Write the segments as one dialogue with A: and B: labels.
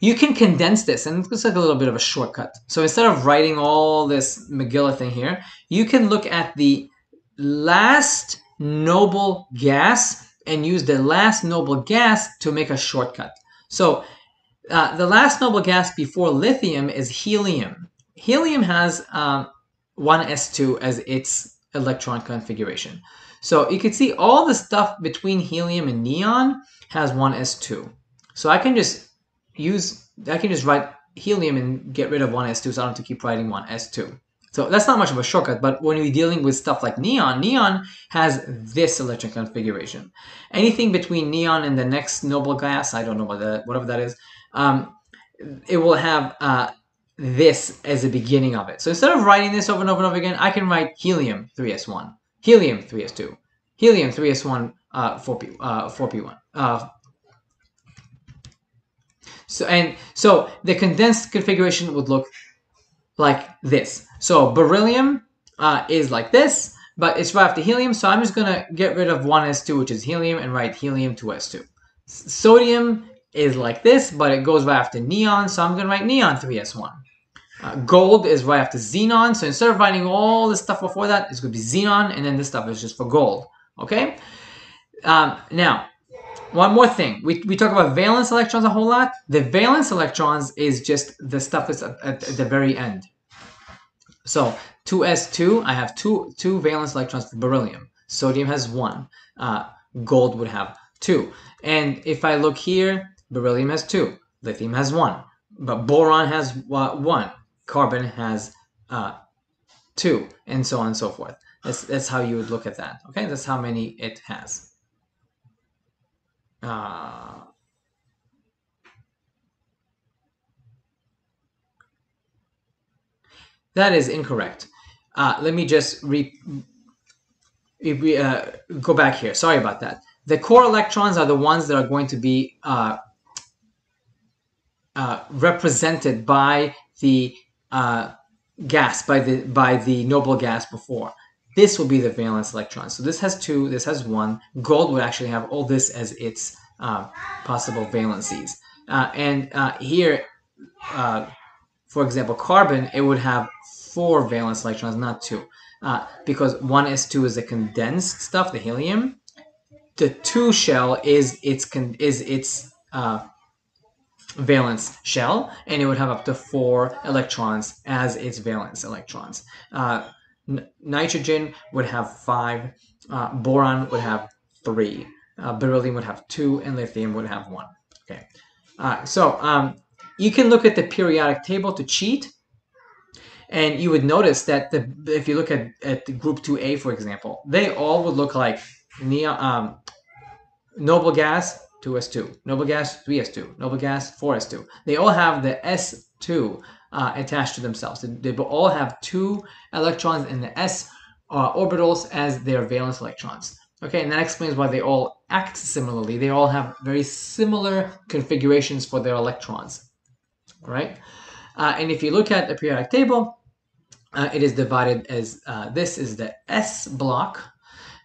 A: you can condense this, and it's like a little bit of a shortcut. So instead of writing all this Megillah thing here, you can look at the last noble gas and use the last noble gas to make a shortcut. So the last noble gas before lithium is helium. Helium has 1s2 as its electron configuration. So you can see all the stuff between helium and neon has 1s2. So I can just write helium and get rid of 1s2, so I don't have to keep writing 1s2. So that's not much of a shortcut, but when you're dealing with stuff like neon, neon has this electron configuration. Anything between neon and the next noble gas, I don't know whatever that is, it will have this as the beginning of it. So instead of writing this over and over and over again, I can write helium 3s1, helium 3s2, helium 3s1, 4p1. So the condensed configuration would look like this. So beryllium is like this, but it's right after helium. So I'm just gonna get rid of 1s2, which is helium, and write helium 2s2. Sodium is like this, but it goes right after neon, so I'm gonna write neon 3s1. Gold is right after xenon, so instead of writing all this stuff before that, it's gonna be xenon, and then this stuff is just for gold. Okay. Now, one more thing. We talk about valence electrons a whole lot. The valence electrons is just the stuff that's at the very end. So 2s2, I have two valence electrons for beryllium. Sodium has 1. Gold would have 2. And if I look here, beryllium has 2. Lithium has 1. But boron has 1. Carbon has 2. And so on and so forth. That's how you would look at that. Okay, that's how many it has. That is incorrect. Let me just go back here. Sorry about that. The core electrons are the ones that are going to be represented by the gas, by the noble gas before. This will be the valence electron. So this has 2, this has 1. Gold would actually have all this as its possible valencies. Here, for example, carbon, it would have 4 valence electrons, not 2. Because 1s2 is the condensed stuff, the helium. The 2 shell is its valence shell, and it would have up to 4 electrons as its valence electrons. Nitrogen would have 5, boron would have 3, beryllium would have 2, and lithium would have 1. Okay, you can look at the periodic table to cheat, and you would notice that if you look at the group 2A, for example, they all would look like noble gas 2s2, noble gas 3s2, noble gas 4s2. They all have the s2 attached to themselves. They all have 2 electrons in the s orbitals as their valence electrons. Okay, and that explains why they all act similarly. They all have very similar configurations for their electrons. All right, and if you look at the periodic table, it is divided as this is the S block.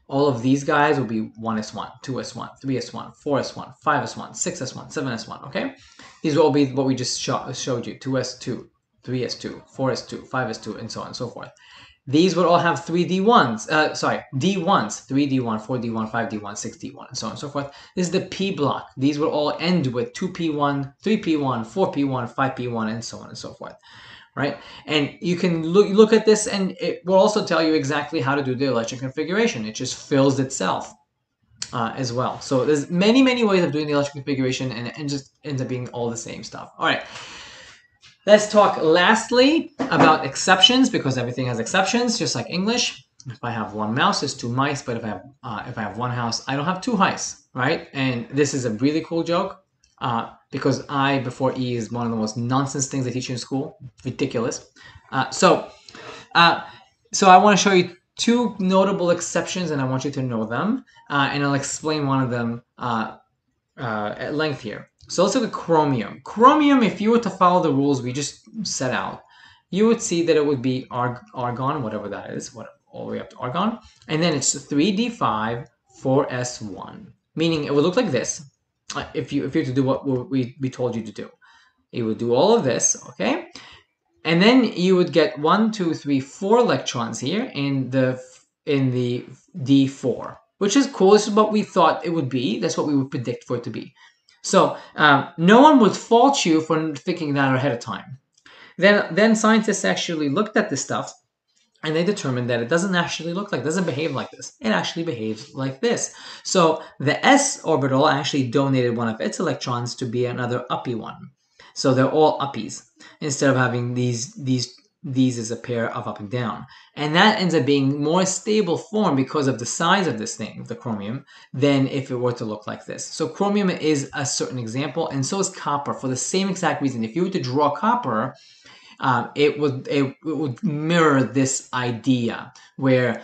A: All of these guys will be 1s1, 2s1, 3s1, 4s1, 5s1, 6s1, 7s1, okay? These will all be what we just showed you, 2s2, 3s2, 4s2, 5s2, and so on and so forth. These would all have 3d1s, d1s, 3d1, 4d1, 5d1, 6d1, and so on and so forth. This is the P block. These will all end with 2p1, 3p1, 4p1, 5p1, and so on and so forth. Right? And you can look at this, and it will also tell you exactly how to do the electron configuration. It just fills itself as well. So there's many ways of doing the electron configuration, and it just ends up being all the same stuff. All right. Let's talk lastly about exceptions, because everything has exceptions, just like English. If I have 1 mouse, it's 2 mice. But if I have 1 house, I don't have 2 mice, right? And this is a really cool joke. Because I before E is one of the most nonsense things they teach you in school. Ridiculous. So I want to show you 2 notable exceptions, and I want you to know them. And I'll explain one of them at length here. So let's look at chromium. Chromium, if you were to follow the rules we just set out, you would see that it would be argon, whatever that is, all the way up to argon. And then it's 3d5, 4s1. Meaning it would look like this. If you were to do what we told you to do. You would do all of this, okay? And then you would get 1, 2, 3, 4 electrons here in the D4, which is cool. This is what we thought it would be. That's what we would predict for it to be. So no one would fault you for thinking that ahead of time. Then scientists actually looked at this stuff and they determined that it doesn't actually look like, doesn't behave like this. It actually behaves like this. So the s orbital actually donated one of its electrons to be another uppy one. So they're all uppies instead of having these as a pair of up and down. And that ends up being more stable form because of the size of this thing, the chromium, than if it were to look like this. So chromium is a certain example, and so is copper for the same exact reason. If you were to draw copper, it would mirror this idea where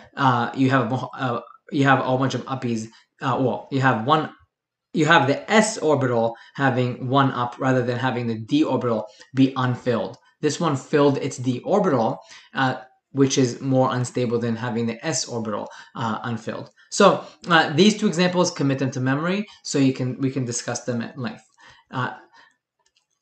A: you have a whole bunch of uppies. Well, you have the s orbital having one up rather than having the d orbital be unfilled. This one filled its d orbital, which is more unstable than having the s orbital unfilled. So these two examples, commit them to memory so we can discuss them at length.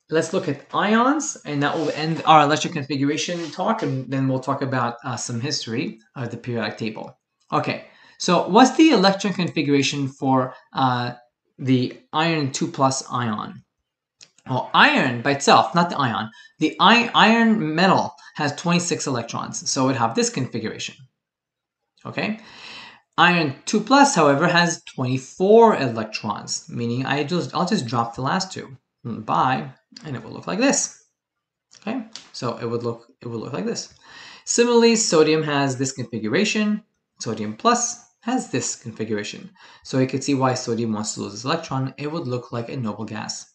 A: Let's look at ions, and that will end our electric configuration talk, and then we'll talk about some history of the periodic table. Okay, so what's the electron configuration for the iron 2+ ion? Well, iron by itself, not the ion, the iron metal has 26 electrons, so it would have this configuration. Okay, iron 2+, however, has 24 electrons, meaning I'll just drop the last two by, and it will look like this. Okay, so it would look like this. Similarly, sodium has this configuration. Sodium plus has this configuration. So you can see why sodium wants to lose its electron. It would look like a noble gas.